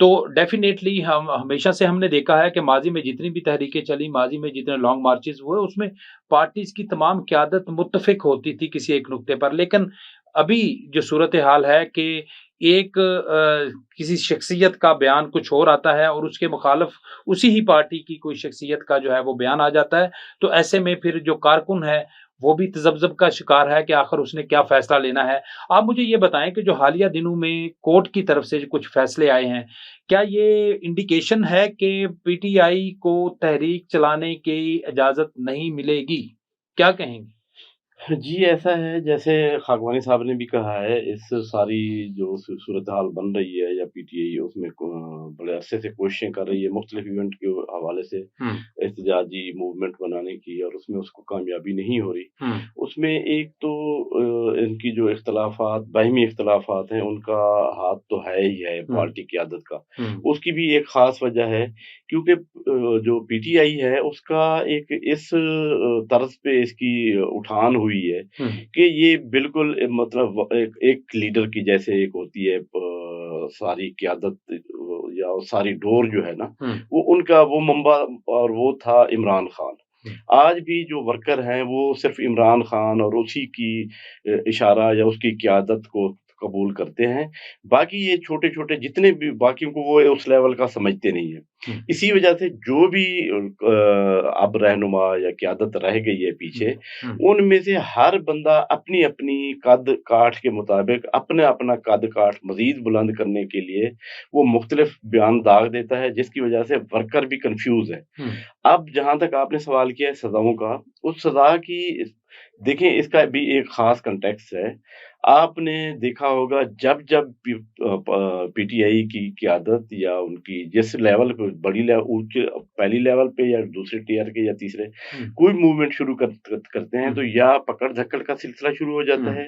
تو ڈیفینیٹلی ہم ہمیشہ سے ہم نے دیکھا ہے کہ ماضی میں جتنی بھی تحریکیں چلی، ماضی میں جتنے لانگ مارچز ہوئے، اس میں پارٹیز کی تمام قیادت متفق ہوتی تھی کسی ایک نقطے پر، لیکن ابھی جو صورتحال ہے کہ ایک کسی شخصیت کا بیان کچھ اور آتا ہے اور اس کے مخالف اسی ہی پارٹی کی کوئی شخصیت کا جو ہے وہ بیان آ جاتا ہے، تو ایسے میں پھر جو کارکن ہے وہ بھی تذبذب کا شکار ہے کہ آخر اس نے کیا فیصلہ لینا ہے۔ آپ مجھے یہ بتائیں کہ جو حالیہ دنوں میں کورٹ کی طرف سے کچھ فیصلے آئے ہیں، کیا یہ انڈیکیشن ہے کہ پی ٹی آئی کو تحریک چلانے کی اجازت نہیں ملے گی؟ کیا کہیں گے؟ جی ایسا ہے، جیسے خاکوانی صاحب نے بھی کہا ہے، اس ساری جو صورتحال بن رہی ہے یا پی ٹی آئی اس میں بڑے عرصے سے کوششیں کر رہی ہے مختلف ایونٹ کے حوالے سے احتجاجی موومنٹ بنانے کی، اور اس میں اس کو کامیابی نہیں ہو رہی۔ اس میں ایک تو ان کی جو اختلافات، باہمی اختلافات ہیں، ان کا ہاتھ تو ہے ہی ہے پارٹی قیادت کا۔ اس کی بھی ایک خاص وجہ ہے کیونکہ جو پی ٹی آئی ہے اس کا ایک اس طرز پہ اس کی اٹھان ہوئی ہے کہ یہ بالکل مطلب ایک لیڈر کی جیسے ایک ہوتی ہے ساری قیادت یا ساری ڈور جو ہے نا، وہ ان کا وہ منبع اور وہ تھا عمران خان۔ آج بھی جو ورکر ہیں وہ صرف عمران خان اور اسی کی اشارہ یا اس کی قیادت کو قبول کرتے ہیں، باقی یہ چھوٹے چھوٹے جتنے بھی باقیوں کو وہ اس لیول کا سمجھتے نہیں ہیں۔ اسی وجہ سے جو بھی اب رہنما یا قیادت رہ گئی ہے پیچھے، ان میں سے ہر بندہ اپنی اپنی قد کاٹ کے مطابق اپنا قد کاٹ مزید بلند کرنے کے لیے وہ مختلف بیان داغ دیتا ہے، جس کی وجہ سے ورکر بھی کنفیوز ہے۔ اب جہاں تک آپ نے سوال کیا ہے سزاؤں کا، اس سزا کی دیکھیں اس کا بھی ایک خاص کنٹیکسٹ ہے۔ آپ نے دیکھا ہوگا جب پی ٹی آئی کی قیادت یا ان کی جس لیول پہ بڑی پہلی لیول پہ یا دوسرے ٹیئر کے یا تیسرے کوئی موومنٹ شروع کرتے ہیں تو یا پکڑ دھکڑ کا سلسلہ شروع ہو جاتا ہے،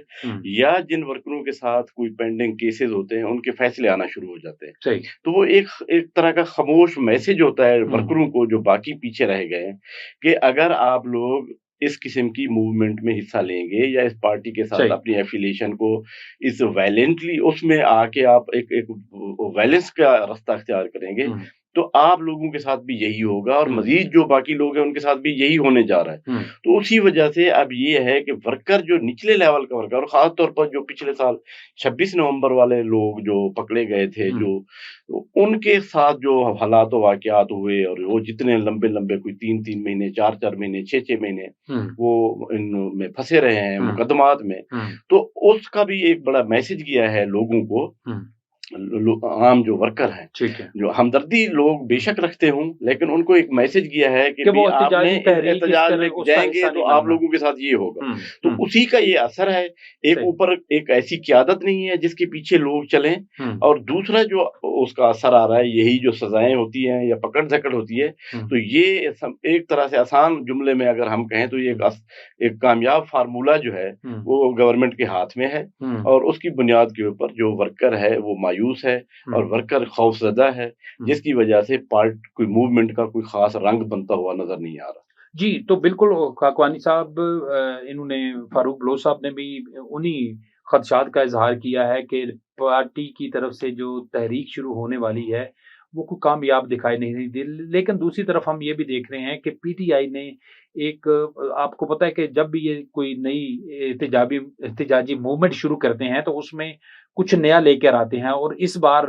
یا جن ورکروں کے ساتھ کوئی پینڈنگ کیسز ہوتے ہیں ان کے فیصلے آنا شروع ہو جاتے ہیں۔ تو وہ ایک طرح کا خاموش میسج ہوتا ہے ورکروں کو جو باقی پیچھے رہ گئے ہیں کہ اگر آپ لوگ اس قسم کی موومنٹ میں حصہ لیں گے یا اس پارٹی کے ساتھ اپنی ایفیلیشن کو اس وائلنٹلی اس میں آ کے آپ ایک وائلنس کا راستہ اختیار کریں گے تو آپ لوگوں کے ساتھ بھی یہی ہوگا، اور مزید جو باقی لوگ ہیں ان کے ساتھ بھی یہی ہونے جا رہا ہے۔ تو اسی وجہ سے اب یہ ہے کہ ورکر جو نچلے لیول کا ورکر، اور خاص طور پر جو پچھلے سال 26 نومبر والے لوگ جو پکڑے گئے تھے، جو ان کے ساتھ جو حالات و واقعات ہوئے، اور وہ جتنے لمبے کوئی 3 مہینے 4 مہینے 6 مہینے وہ ان میں پھنسے رہے ہیں مقدمات میں، تو اس کا بھی ایک بڑا میسج کیا ہے لوگوں کو، عام جو ورکر ہیں، جو ہمدردی لوگ بے شک رکھتے ہوں، لیکن ان کو ایک میسج کیا ہے کہ آپ نے احتجاج میں جائیں گے تو آپ لوگوں کے ساتھ یہ ہوگا۔ تو اسی کا یہ اثر ہے، ایک اوپر ایک ایسی قیادت نہیں ہے جس کے پیچھے لوگ چلیں، اور دوسرا جو اس کا اثر آ رہا ہے یہی جو سزائیں ہوتی ہیں یا پکڑ دھکڑ ہوتی ہے، تو یہ ایک طرح سے آسان جملے میں اگر ہم کہیں تو یہ ایک کامیاب فارمولہ جو ہے وہ گورنمنٹ کے ہاتھ میں ہے، اور اس کی بنیاد کے اوپر جو ورکر ہے وہ مایوس ہے اور ورکر خوف زدہ ہے، جس کی وجہ سے کوئی موومنٹ کا کوئی خاص رنگ بنتا ہوا نظر نہیں آ رہا۔ جی تو بالکل خاکوانی صاحب، انہوں نے فاروق بلوچ صاحب نے بھی انہی خدشات کا اظہار کیا ہے کہ پارٹی کی طرف سے جو تحریک شروع ہونے والی ہے وہ کوئی کامیاب دکھائی نہیں دی، لیکن دوسری طرف ہم یہ بھی دیکھ رہے ہیں کہ پی ٹی آئی نے ایک، آپ کو پتہ ہے کہ جب بھی یہ کوئی نئی احتجاجی موومنٹ شروع کرتے ہیں تو اس میں کچھ نیا لے کر آتے ہیں، اور اس بار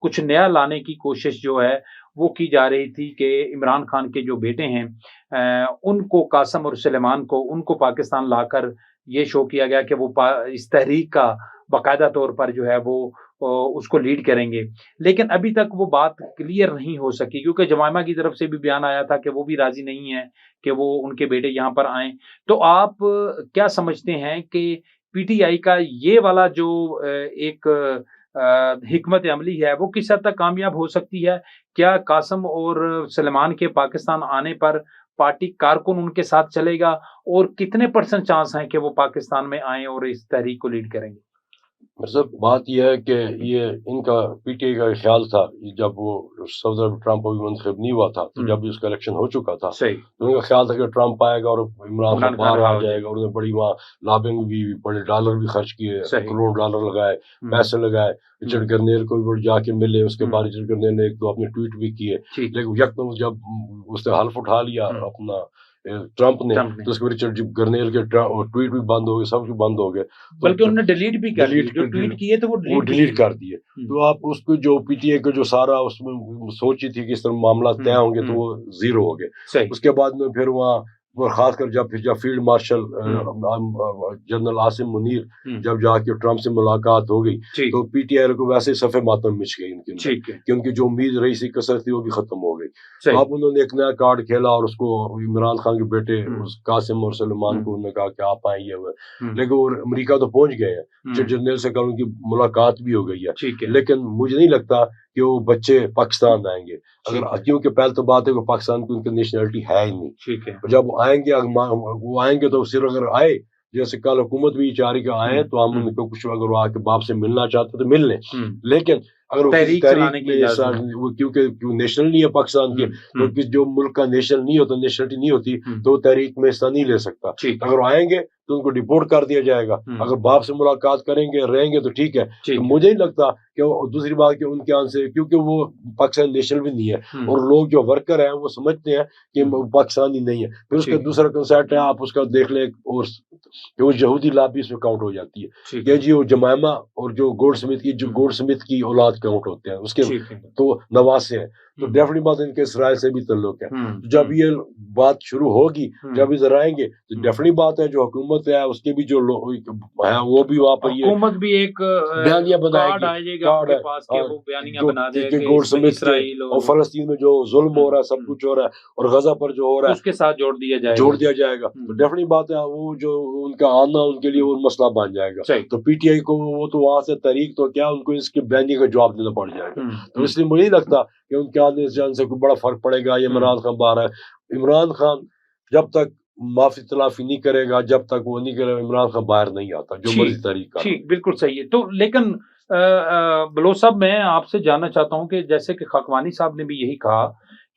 کچھ نیا لانے کی کوشش جو ہے وہ کی جا رہی تھی کہ عمران خان کے جو بیٹے ہیں ان کو، قاسم اور سلیمان کو، ان کو پاکستان لا کر یہ شو کیا گیا کہ وہ اس تحریک کا باقاعدہ طور پر جو ہے وہ اس کو لیڈ کریں گے، لیکن ابھی تک وہ بات کلیئر نہیں ہو سکی، کیونکہ جمائمہ کی طرف سے بھی بیان آیا تھا کہ وہ بھی راضی نہیں ہے کہ وہ ان کے بیٹے یہاں پر آئیں۔ تو آپ کیا سمجھتے ہیں کہ پی ٹی آئی کا یہ والا جو ایک حکمت عملی ہے وہ کس حد تک کامیاب ہو سکتی ہے؟ کیا قاسم اور سلیمان کے پاکستان آنے پر پارٹی کارکن ان کے ساتھ چلے گا، اور کتنے % چانس ہیں کہ وہ پاکستان میں آئیں اور اس تحریک کو لیڈ کریں گے؟ میرے صاحب بات یہ ہے کہ یہ ان کا پی ٹی آئی کا خیال تھا جب وہ صدر ٹرمپ ابھی منتخب نہیں ہوا تھا تو جب بھی اس کا الیکشن ہو چکا تھا تو ان کا خیال تھا کہ ٹرمپ آئے گا اور عمران خان باہر آ جائے گا. انہوں نے بڑی وہاں لابنگ بھی بڑے ڈالر بھی خرچ کیے, کروڑ ڈالر لگائے, پیسے لگائے. رچرڈ گرنیل کو بھی جا کے ملے, اس کے بعد رچرڈ گرنیل نے ایک دو اپنے ٹویٹ بھی کیے, لیکن یکدم جب اس نے حلف اٹھا لیا اپنا ٹرمپ نے تو اس کے رچرڈ گرنیل کے ٹویٹ بھی بند ہو گئے, سب بند ہو گئے, بلکہ انہوں نے ڈیلیٹ بھی کر دیے, جو ٹویٹ کیے تو وہ ڈیلیٹ کر دیے. تو آپ اس کو جو پی ٹی آئی کا جو سارا اس میں سوچی تھی کہ اس طرح معاملات طے ہوں گے تو وہ زیرو ہو گئے. اس کے بعد میں پھر وہاں خاص کر جب field marshal general Asim Munir جب جا کے ٹرمپ سے ملاقات ہو گئی تو پی ٹی آئی کو ویسے صفحے ماتم مچ گئی ان کے, کہ ان کی جو امید رہی سی کثرت تھی وہ بھی ختم ہو گئی. اب انہوں نے ایک نیا کارڈ کھیلا اور اس کو عمران خان کے بیٹے قاسم اور سلمان کو انہوں نے کہا کہ آپ آئیں یہ ہوئے, لیکن وہ امریکہ تو پہنچ گئے ہیں, جنرل سے کل ان کی ملاقات بھی ہو گئی ہے, لیکن مجھے نہیں لگتا کہ وہ بچے پاکستان آئیں گے, اگر کیونکہ پہلے تو بات ہے کہ پاکستان کی ان کی نیشنلٹی ہے ہی نہیں. جب وہ آئیں گے تو صرف اگر آئے جیسے کل حکومت بھی چاہ رہی کہ آئے تو ہم ان کو کچھ اگر وہ آ کے باپ سے ملنا چاہتے تو مل لیں, لیکن اگر وہ تحریک کیونکہ نیشنل نہیں ہے پاکستان کے, تو جو ملک کا نیشنل نہیں ہوتا, نیشنلٹی نہیں ہوتی تو تحریک میں حصہ نہیں لے سکتا. اگر وہ آئیں گے تو ان کو ڈپورٹ کر دیا جائے گا, اگر باپ سے ملاقات کریں گے رہیں گے تو ٹھیک ہے. تو مجھے نہیں لگتا کہ دوسری بات کہ ان کے آن سے, کیونکہ وہ پاکستان نیشنل بھی نہیں ہے اور لوگ جو ورکر ہیں وہ سمجھتے ہیں کہ پاکستانی نہیں ہے. پھر اس کا دوسرا کنسیپٹ ہے, آپ اس کا دیکھ لیں, اور کہ وہ یہودی لابی اس میں کاؤنٹ ہو جاتی ہے, کہ جی وہ جمائمہ اور جو گولڈ سمتھ کی اولاد کاؤنٹ ہوتے ہیں, اس کے تو نواسے ہیں, تو ڈیفینیٹلی بات ان کے اسرائیل سے بھی تعلق ہے. جب یہ بات شروع ہوگی, جب ادھر آئیں گے تو ڈیفینیٹلی بات ہے جو حکومت ہے اس کے بھی جو ہے وہ بھی وہاں پر حکومت بھی ایک بیانیہ بنائے گی, گولڈ سمتھ اور فلسطین میں جو ظلم ہو رہا ہے, سب کچھ ہو رہا ہے, اور غزہ پر جو ہو رہا ہے اس کے ساتھ جوڑ دیا جائے گا. تو ڈیفینیٹلی بات ہے وہ جو ان کا آنا ان کے لیے وہ مسئلہ بن جائے گا. تو پی ٹی آئی کو وہ تو وہاں سے تحریک تو کیا ان کو اس کے بیانیے کا جواب دینا پڑ جائے گا. تو اس لیے مجھے نہیں لگتا کہ ان کے آنے سے کوئی بڑا فرق پڑے گا. یہ عمران خان باہر ہے, عمران خان جب تک معافی تلافی نہیں کرے گا, جب تک وہ نہیں کرے گا, عمران خان باہر نہیں آتا جو مرضی تحریک کا. ٹھیک, بالکل صحیح ہے. تو لیکن بلوچ صاحب میں آپ سے جاننا چاہتا ہوں کہ جیسے کہ خاکوانی صاحب نے بھی یہی کہا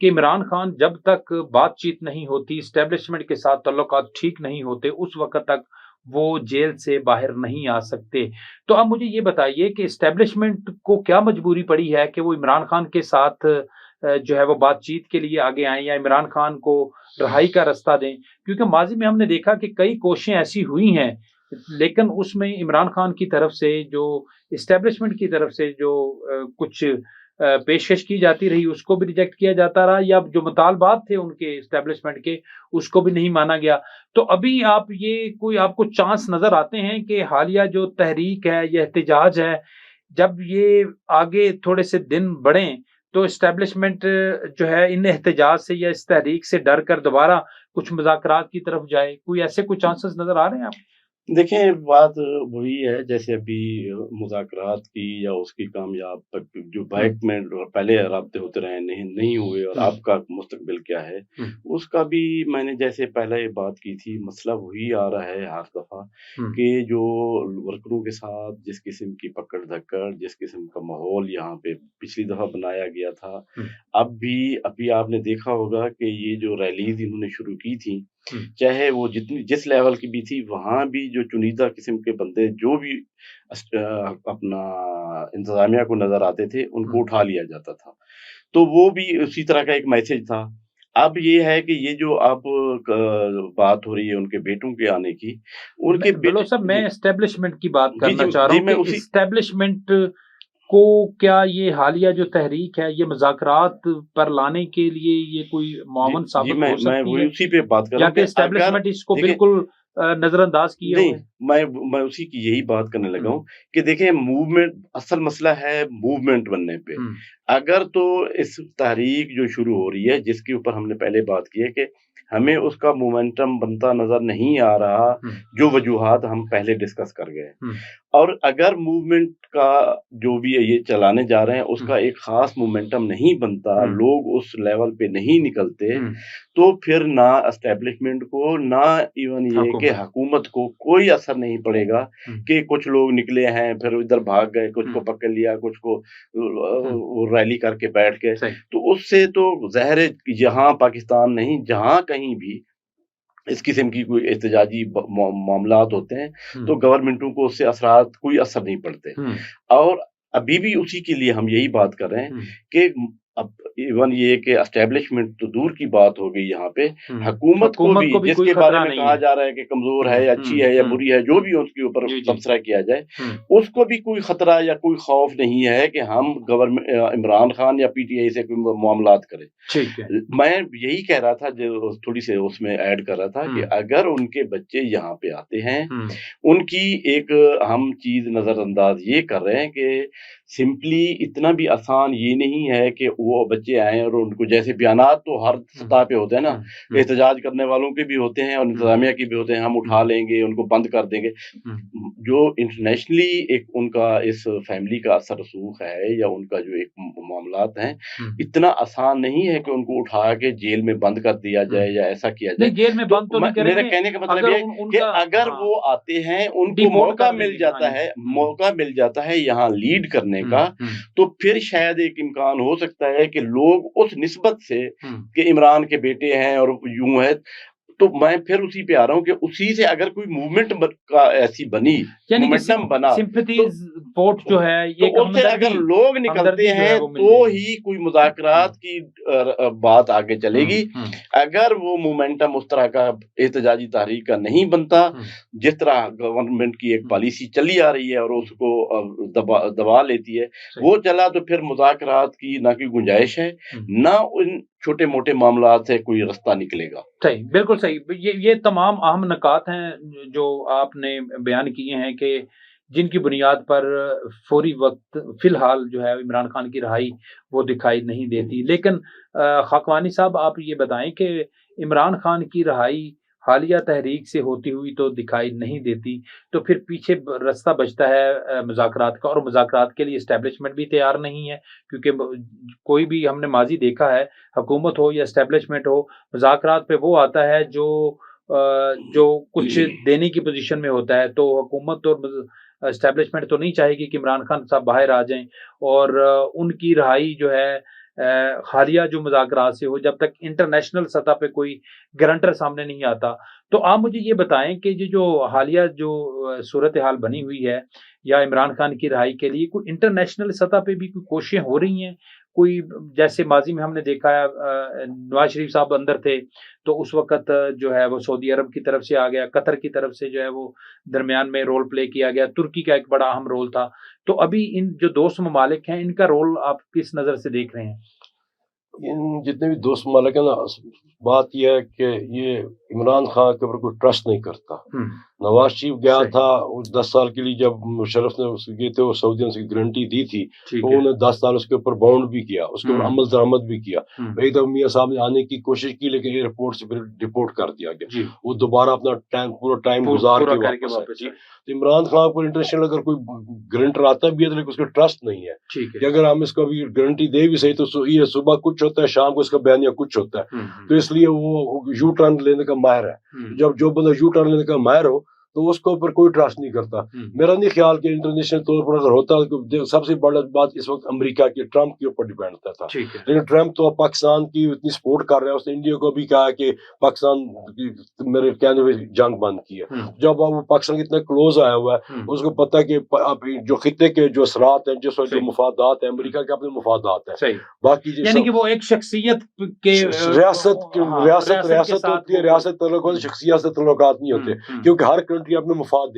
کہ عمران خان جب تک بات چیت نہیں ہوتی, اسٹیبلشمنٹ کے ساتھ تعلقات ٹھیک نہیں ہوتے, اس وقت تک وہ جیل سے باہر نہیں آ سکتے. تو اب مجھے یہ بتائیے کہ اسٹیبلشمنٹ کو کیا مجبوری پڑی ہے کہ وہ عمران خان کے ساتھ جو ہے وہ بات چیت کے لیے آگے آئیں یا عمران خان کو رہائی کا راستہ دیں, کیونکہ ماضی میں ہم نے دیکھا کہ کئی کوششیں ایسی ہوئی ہیں لیکن اس میں عمران خان کی طرف سے جو اسٹیبلشمنٹ کی طرف سے جو کچھ پیشکش کی جاتی رہی اس کو بھی ریجیکٹ کیا جاتا رہا, یا جو مطالبات تھے ان کے اسٹیبلشمنٹ کے اس کو بھی نہیں مانا گیا. تو ابھی آپ کو چانس نظر آتے ہیں کہ حالیہ جو تحریک ہے یا احتجاج ہے, جب یہ آگے تھوڑے سے دن بڑھیں تو اسٹیبلشمنٹ جو ہے ان احتجاج سے یا اس تحریک سے ڈر کر دوبارہ کچھ مذاکرات کی طرف جائے, کوئی ایسے کوئی چانسز نظر آ رہے ہیں آپ؟ دیکھیں بات وہی ہے جیسے ابھی مذاکرات کی یا اس کی کامیاب جو بیک میں پہلے رابطے ہوتے رہے نہیں ہوئے, اور آپ کا مستقبل کیا ہے اس کا بھی میں نے جیسے پہلے بات کی تھی, مسئلہ وہی آ رہا ہے ہر دفعہ کہ جو ورکروں کے ساتھ جس قسم کی پکڑ دھکڑ, جس قسم کا ماحول یہاں پہ پچھلی دفعہ بنایا گیا تھا, ابھی آپ نے دیکھا ہوگا کہ یہ جو ریلیز انہوں نے شروع کی تھی, چاہے وہ جس لیول کی بھی تھی, وہاں بھی جو چنیدہ قسم کے بندے جو بھی اپنا انتظامیہ کو نظر آتے تھے ان کو اٹھا لیا جاتا تھا. تو وہ بھی اسی طرح کا ایک میسج تھا. اب یہ ہے کہ یہ جو آپ بات ہو رہی ہے ان کے بیٹوں کے آنے کی, ان کے بیٹوں صاحب میں اسٹیبلشمنٹ کی بات کرنا چاہ رہا ہوں کہ اسٹیبلشمنٹ کو کیا یہ حالیہ جو تحریک ہے یہ مذاکرات پر لانے کے لیے یہ کوئی معاون ثابت ہو سکتی ہے, اسی پہ بات کر رہا ہوں کہ اسٹیبلشمنٹ اس کو بالکل نظر انداز کیے ہوئے؟ میں اسی کی یہی بات کرنے لگا ہوں کہ دیکھیں موومنٹ, اصل مسئلہ ہے موومنٹ بننے پہ. اگر تو اس تحریک جو شروع ہو رہی ہے جس کے اوپر ہم نے پہلے بات کی ہے کہ ہمیں اس کا مومنٹم بنتا نظر نہیں آ رہا، جو وجوہات ہم پہلے ڈسکس کر گئے. اور اگر موومنٹ کا جو بھی یہ چلانے جا رہے ہیں اس کا ایک خاص مومنٹم نہیں بنتا، لوگ اس لیول پہ نہیں نکلتے، تو پھر نہ اسٹیبلشمنٹ کو نہ ایون یہ کہ حکومت کو کوئی اثر نہیں پڑے گا کہ کچھ لوگ نکلے ہیں پھر ادھر بھاگ گئے، کچھ کو پکڑ لیا، کچھ کو ریلی کر کے بیٹھ گئے. تو اس سے تو ظاہر ہے یہاں پاکستان نہیں، جہاں کہیں بھی اس قسم کی کوئی احتجاجی معاملات ہوتے ہیں تو گورنمنٹوں کو اس سے اثرات کوئی اثر نہیں پڑتے. اور ابھی بھی اسی کے لیے ہم یہی بات کر رہے ہیں کہ اب ایون یہ کہ اسٹیبلشمنٹ تو دور کی بات ہو گئی، یہاں پہ حکومت کو بھی جس کے بارے میں کہا جا رہا ہے کہ کمزور ہے یا اچھی ہے یا بری ہے، جو بھی اس کے اوپر تبصرہ کیا جائے، اس کو بھی کوئی خطرہ یا کوئی خوف نہیں ہے کہ ہم گورنمنٹ عمران خان یا پی ٹی آئی سے کوئی معاملات کریں. میں یہی کہہ رہا تھا، جو تھوڑی سے اس میں ایڈ کر رہا تھا کہ اگر ان کے بچے یہاں پہ آتے ہیں، ان کی ایک ہم چیز نظر انداز یہ کر رہے ہیں کہ سمپلی اتنا بھی آسان یہ نہیں ہے کہ وہ بچے آئیں اور ان کو، جیسے بیانات تو ہر سطح پہ ہوتے ہیں نا، احتجاج کرنے والوں کے بھی ہوتے ہیں اور انتظامیہ کے بھی ہوتے ہیں، ہم اٹھا لیں گے، ان کو بند کر دیں گے. جو انٹرنیشنلی ایک ان کا اس فیملی کا اثر رسوخ ہے یا ان کا جو ایک معاملات ہیں، اتنا آسان نہیں ہے کہ ان کو اٹھا کے جیل میں بند کر دیا جائے یا ایسا کیا جائے. جیل میں بند تو نہیں کریں گے. میرا کہنے کا مطلب یہ ہے کہ اگر وہ آتے ہیں، ان کو موقع مل جاتا ہے یہاں لیڈ کرنے کا، تو پھر شاید ایک امکان ہو سکتا ہے کہ لوگ اس نسبت سے کہ عمران کے بیٹے ہیں اور یوں ہے، تو میں پھر اسی پہ آ رہا ہوں کہ اسی سے اگر کوئی موومنٹ کا ایسی بنی، مومنٹم بنا، سمپتھیز ووٹ جو ہے یہ اس سے اگر لوگ نکلتے ہیں تو ہی کوئی مذاکرات کی بات آگے چلے گی. اگر وہ مومنٹم اس طرح کا احتجاجی تحریک کا نہیں بنتا، جس طرح گورنمنٹ کی ایک پالیسی چلی آ رہی ہے اور اس کو دبا لیتی ہے، وہ چلا تو پھر مذاکرات کی نہ کوئی گنجائش ہے، نہ ان چھوٹے موٹے معاملات سے کوئی رستہ نکلے گا. صحیح، بالکل صحیح. یہ تمام اہم نکات ہیں جو آپ نے بیان کیے ہیں کہ جن کی بنیاد پر فوری وقت فی الحال جو ہے عمران خان کی رہائی وہ دکھائی نہیں دیتی. لیکن خاکوانی صاحب، آپ یہ بتائیں کہ عمران خان کی رہائی حالیہ تحریک سے ہوتی ہوئی تو دکھائی نہیں دیتی، تو پھر پیچھے رستہ بچتا ہے مذاکرات کا، اور مذاکرات کے لیے اسٹیبلشمنٹ بھی تیار نہیں ہے، کیونکہ کوئی بھی ہم نے ماضی دیکھا ہے، حکومت ہو یا اسٹیبلشمنٹ ہو، مذاکرات پہ وہ آتا ہے جو کچھ دینے کی پوزیشن میں ہوتا ہے. تو حکومت اور اسٹیبلشمنٹ تو نہیں چاہے گی کہ عمران خان صاحب باہر آ جائیں اور ان کی رہائی جو ہے حالیہ جو مذاکرات سے ہو، جب تک انٹرنیشنل سطح پہ کوئی گارنٹر سامنے نہیں آتا. تو آپ مجھے یہ بتائیں کہ جو حالیہ جو صورتحال بنی ہوئی ہے یا عمران خان کی رہائی کے لیے کوئی انٹرنیشنل سطح پہ بھی کوئی کوششیں ہو رہی ہیں؟ کوئی جیسے ماضی میں ہم نے دیکھا ہے نواز شریف صاحب اندر تھے تو اس وقت جو ہے وہ سعودی عرب کی طرف سے آ گیا، قطر کی طرف سے جو ہے وہ درمیان میں رول پلے کیا گیا، ترکی کا ایک بڑا اہم رول تھا. تو ابھی ان جو دوست ممالک ہیں ان کا رول آپ کس نظر سے دیکھ رہے ہیں؟ ان جتنے بھی دوست ممالک ہیں نا، بات یہ ہے کہ یہ عمران خان کے اوپر کوئی ٹرسٹ نہیں کرتا. نواز شریف گیا تھا 10 سال کے لیے، جب مشرف نے گئے تھے، وہ سعودیوں سے گارنٹی دی تھی، تو انہوں نے 10 سال اس کے اوپر باؤنڈ بھی کیا، اس کے اوپر عمل درآمد بھی کیا. ایک دفعہ میاں صاحب نے آنے کی کوشش کی لیکن ایئرپورٹ سے پھر ڈپورٹ کر دیا گیا. وہ دوبارہ اپنا پورا ٹائم گزار کے واپس آئے. عمران خان کو انٹرنیشنل اگر کوئی گارنٹر آتا بھی ہے تو اس کا ٹرسٹ نہیں ہے کہ اگر ہم اس کو ابھی گارنٹی دے بھی صحیح تو یہ صبح کچھ ہوتا ہے، شام کو اس کا بیانیہ کچھ ہوتا ہے. تو اس لیے وہ یو ٹرن لینے کا ماہر ہے. جب جو بندہ یو ٹرن لینے کا ماہر ہو تو اس کے اوپر کوئی ٹرسٹ نہیں کرتا. میرا نہیں خیال کہ انٹرنیشنل طور پر اگر ہوتا، سب سے بڑا بات اس وقت امریکہ کے ٹرمپ کے اوپر ڈیپینڈ تھا. لیکن ٹرمپ تو پاکستان کی اتنی سپورٹ کر رہا ہے، اس نے انڈیا کو بھی کہا کہ پاکستان میرے کہنے میں جنگ بند کی ہے. جب وہ پاکستان اتنا کلوز آیا ہوا ہے، اس کو پتہ کہ جو خطے کے جو اثرات ہیں، جس وقت جو مفادات ہیں، امریکہ کے اپنے مفادات ہیں، باقی یعنی کہ وہ ایک شخصیت کے ریاست ہوتی ہے، ریاست تعلقات شخصیت سے تعلقات نہیں ہوتے، کیونکہ ہر کنٹری اپنے مفاد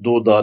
2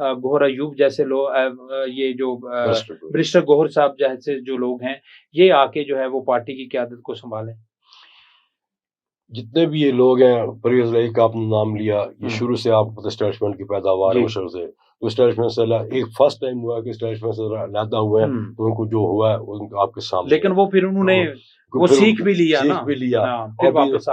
گوہر ایوب جیسے لوگ، یہ جو برسٹر گوہر صاحب جیسے جو لوگ ہیں، یہ آ کے جو ہے وہ پارٹی کی قیادت کو سنبھالیں؟ جتنے بھی یہ لوگ ہیں، پرویز الہی کا آپ نے نام لیا، یہ شروع سے آپ کو اسٹیبلشمنٹ کی پیداوار ہے مشرف سے، تو اسٹیبلشمنٹ سے ایک فرسٹ ٹائم ہوا کہ اسٹیبلشمنٹ سے علیحدہ ہوئے ہیں، تو ان کو جو ہوا ہے ان آپ کے سامنے، لیکن وہ پھر انہوں نے وہ سیکھ بھی لیا نا، اور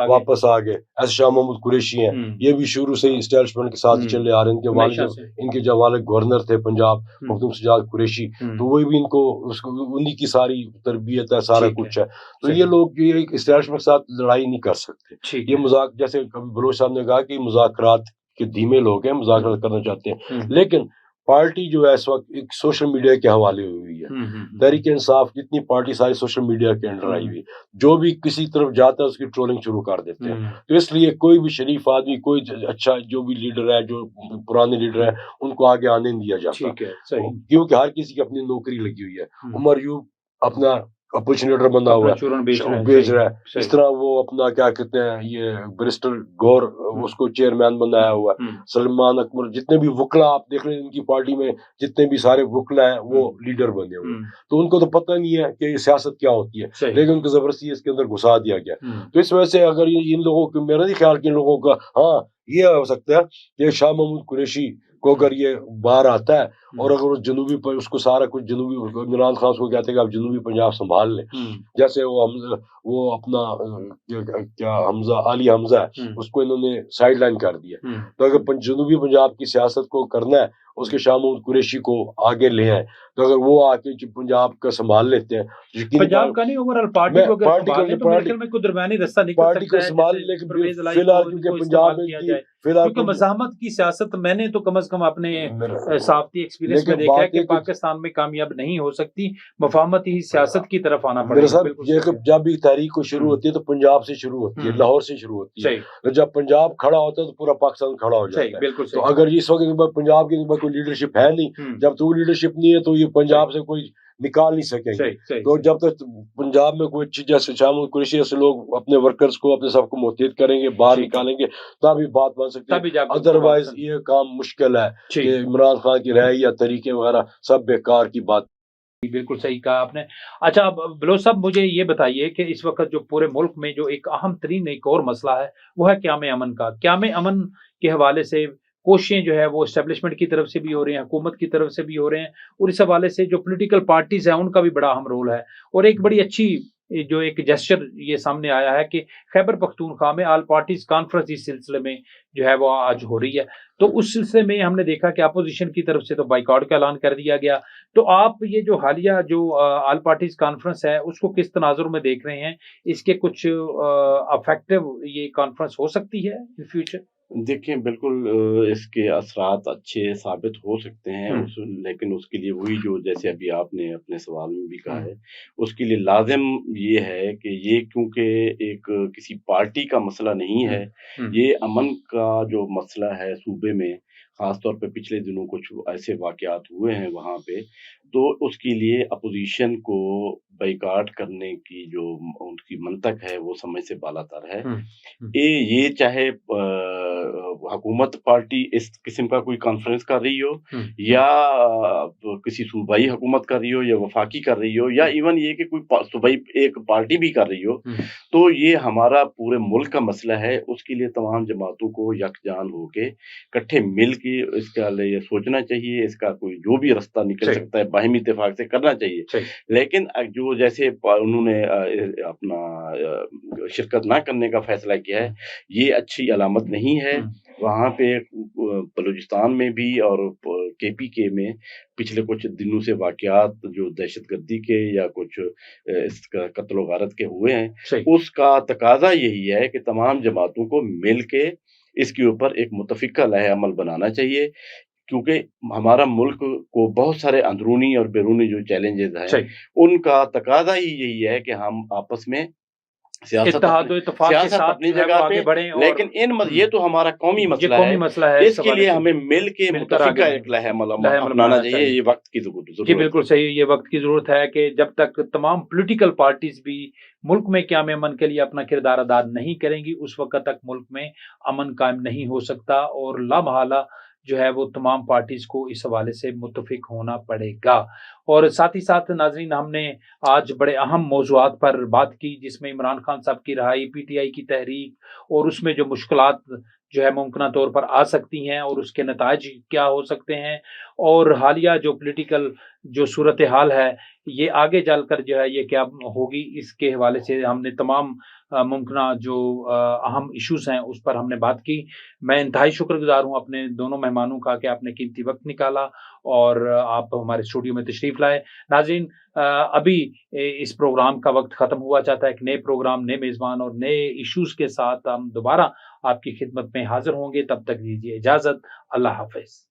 واپس آ گئے. ایسے شاہ محمود قریشی ہیں، یہ بھی شروع سے ہی اسٹیبلشمنٹ کے ساتھ چلے آ رہے ہیں. ان کے جو والد گورنر تھے پنجاب مخدوم سجاد قریشی، تو وہ بھی ان کو انہی کی ساری تربیت ہے، سارا کچھ ہے. تو یہ لوگ اسٹیبلشمنٹ کے ساتھ لڑائی نہیں کر سکتے. یہ مذاق، جیسے بلوچ صاحب نے کہا کہ مذاکرات کے دھیمے لوگ ہیں، مذاکرات کرنا چاہتے ہیں، لیکن پارٹی جو ہے اس وقت ایک سوشل میڈیا کے حوالے ہوئی ہے. تحریک انصاف جتنی پارٹی ساری سوشل میڈیا کے انڈر آئی ہوئی، جو بھی کسی طرف جاتا ہے اس کی ٹرولنگ شروع کر دیتے ہیں. تو اس لیے کوئی بھی شریف آدمی، کوئی اچھا جو بھی لیڈر ہے، جو پرانے لیڈر ہیں، ان کو آگے آنے نہیں دیا جاتا، کیونکہ ہر کسی کی اپنی نوکری لگی ہوئی ہے. عمر ایوب اپنا اپوزیشن لیڈر بنا ہوا ہے، بیچ رہا ہے. اس طرح وہ اپنا کیا کہتے ہیں، یہ برسٹر گور اس کو چیئرمین بنایا ہوا ہے. سلمان اکمل، جتنے بھی وکلا آپ دیکھ رہے ہیں ان کی پارٹی میں، جتنے بھی سارے وکلا ہیں وہ لیڈر بنے ہوئے. تو ان کو تو پتہ نہیں ہے کہ یہ سیاست کیا ہوتی ہے، لیکن ان کو زبردستی اس کے اندر گھسا دیا گیا. تو اس وجہ سے اگر ان لوگوں کو، میرا نہیں خیال کہ ان لوگوں کا، ہاں یہ ہو سکتا ہے کہ شاہ محمود قریشی کو اگر یہ باہر آتا ہے اور اگر وہ جنوبی پر اس کو سارا کچھ جنوبی، عمران خان اس کو کہتے ہیں کہ آپ جنوبی پنجاب سنبھال لیں، جیسے وہ اپنا کیا حمزہ، علی حمزہ ہے، اس کو انہوں نے سائڈ لائن کر دیا. تو اگر جنوبی پنجاب کی سیاست کو کرنا ہے، اس کے شاہ محمود قریشی کو آگے لے آئے، تو اگر وہ آ کے پنجاب کا سنبھال لیتے ہیں، پنجاب کا نہیں اوورآل پارٹی کو کوئی درمیانی رستہ نکل سکتا ہے سنبھال. لیکن فی الحال کیونکہ پنجاب میں فی الحال کیونکہ مزاحمت کی سیاست میں نے تو کم از کم اپنے صحافتی ایکسپیرینس میں دیکھا ہے کہ پاکستان میں کامیاب نہیں ہو سکتی، مفاہمتی سیاست کی طرف آنا پڑے گا. جب بھی تحریک کو شروع ہوتی ہے تو پنجاب سے شروع ہوتی ہے، لاہور سے شروع ہوتی ہے. جب پنجاب کھڑا ہوتا ہے تو پورا پاکستان کھڑا ہو جاتا ہے. تو اگر اس وقت پنجاب کی کوئی لیڈرشپ ہے نہیں، جب تو لیڈرشپ نہیں ہے تو یہ پنجاب سے کوئی نکال نہیں سکیں گے. تو جب تک پنجاب میں کوئی چیز، جیسے شاہ محمود قریشی ایسے لوگ اپنے ورکرز کو، اپنے سب کو متحد کریں گے، باہر نکالیں گے، تبھی بات بن سکتی ہے. ادروائز یہ کام مشکل ہے کہ عمران خان کی رہائی یا طریقے وغیرہ سب بیکار کی بات. بالکل صحیح کہا آپ نے. اچھا بلوچ صاحب، مجھے یہ بتائیے کہ اس وقت جو پورے ملک میں جو ایک اہم ترین ایک اور مسئلہ ہے وہ ہے قیام امن کا. قیام امن کے حوالے سے کوششیں جو ہے وہ اسٹیبلشمنٹ کی طرف سے بھی ہو رہی ہیں، حکومت کی طرف سے بھی ہو رہے ہیں، اور اس حوالے سے جو پولیٹیکل پارٹیز ہیں ان کا بھی بڑا اہم رول ہے. اور ایک بڑی اچھی جو ایک جیسچر یہ سامنے آیا ہے کہ خیبر پختونخوا میں آل پارٹیز کانفرنس اس سلسلے میں جو ہے وہ آج ہو رہی ہے. تو اس سلسلے میں ہم نے دیکھا کہ اپوزیشن کی طرف سے تو بائیکاٹ کا اعلان کر دیا گیا. تو آپ یہ جو حالیہ جو آل پارٹیز کانفرنس ہے اس کو کس تناظر میں دیکھ رہے ہیں؟ اس کے کچھ افیکٹو یہ کانفرنس ہو سکتی ہے ان فیوچر؟ دیکھیں، بالکل اس کے اثرات اچھے ثابت ہو سکتے ہیں، لیکن اس کے لیے وہی جو جیسے ابھی آپ نے اپنے سوال میں بھی کہا ہے، اس کے لیے لازم یہ ہے کہ یہ کیونکہ ایک کسی پارٹی کا مسئلہ نہیں ہے، یہ امن کا جو مسئلہ ہے صوبے میں، خاص طور پہ پچھلے دنوں کچھ ایسے واقعات ہوئے ہیں وہاں پہ، تو اس کے لیے اپوزیشن کو بائیکاٹ کرنے کی جو ان کی منطق ہے وہ سمجھ سے بالا تر ہے. یہ چاہے حکومت پارٹی اس قسم کا کوئی کانفرنس کر رہی ہو، یا کسی صوبائی حکومت کر رہی ہو، یا وفاقی کر رہی ہو، یا ایون یہ کہ کوئی صوبائی ایک پارٹی بھی کر رہی ہو، تو یہ ہمارا پورے ملک کا مسئلہ ہے. اس کے لیے تمام جماعتوں کو یکجان ہو کے اکٹھے مل کے اس کا لیے سوچنا چاہیے، اس کا کوئی جو بھی راستہ نکل سکتا ہے باہمی اتفاق سے کرنا چاہیے. لیکن جو جیسے انہوں نے اپنا شرکت نہ کرنے کا فیصلہ کیا ہے، یہ اچھی علامت نہیں ہے. وہاں پہ بلوچستان میں بھی اور کے پی کے میں پچھلے کچھ دنوں سے واقعات جو دہشت گردی کے یا کچھ اس کا قتل و غارت کے ہوئے ہیں، اس کا تقاضا یہی ہے کہ تمام جماعتوں کو مل کے اس کے اوپر ایک متفقہ لائحہ عمل بنانا چاہیے، کیونکہ ہمارا ملک کو بہت سارے اندرونی اور بیرونی جو چیلنجز ہیں ان کا تقاضا ہی یہی ہے کہ ہم آپس میں اتحاد و اتفاق کے ساتھ اپنی جگہ پہ بڑھیں. لیکن یہ تو ہمارا قومی مسئلہ ہے، اس کے لیے ہمیں مل کے متفقہ ایک لائحہ عمل اپنانا چاہیے. یہ وقت کی ضرورت ہے. جی بالکل صحیح، یہ وقت کی ضرورت ہے کہ جب تک تمام پولیٹیکل پارٹیز بھی ملک میں قیام امن کے لیے اپنا کردار ادا نہیں کریں گی، اس وقت تک ملک میں امن قائم نہیں ہو سکتا. اور لامحالہ جو ہے وہ تمام پارٹیز کو اس حوالے سے متفق ہونا پڑے گا۔ اور ساتھ ہی ساتھ ناظرین، ہم نے آج بڑے اہم موضوعات پر بات کی، جس میں عمران خان صاحب کی رہائی، پی ٹی آئی کی تحریک اور اس میں جو مشکلات جو ہے ممکنہ طور پر آ سکتی ہیں اور اس کے نتائج کیا ہو سکتے ہیں، اور حالیہ جو پولیٹیکل جو صورتحال ہے یہ آگے چل کر جو ہے یہ کیا ہوگی، اس کے حوالے سے ہم نے تمام ممکنہ جو اہم ایشوز ہیں اس پر ہم نے بات کی۔ میں انتہائی شکر گزار ہوں اپنے دونوں مہمانوں کا کہ آپ نے قیمتی وقت نکالا اور آپ ہمارے اسٹوڈیو میں تشریف لائے۔ ناظرین، ابھی اس پروگرام کا وقت ختم ہوا چاہتا ہے، ایک نئے پروگرام، نئے میزبان اور نئے ایشوز کے ساتھ ہم دوبارہ آپ کی خدمت میں حاضر ہوں گے۔ تب تک دیجیے اجازت، اللہ حافظ۔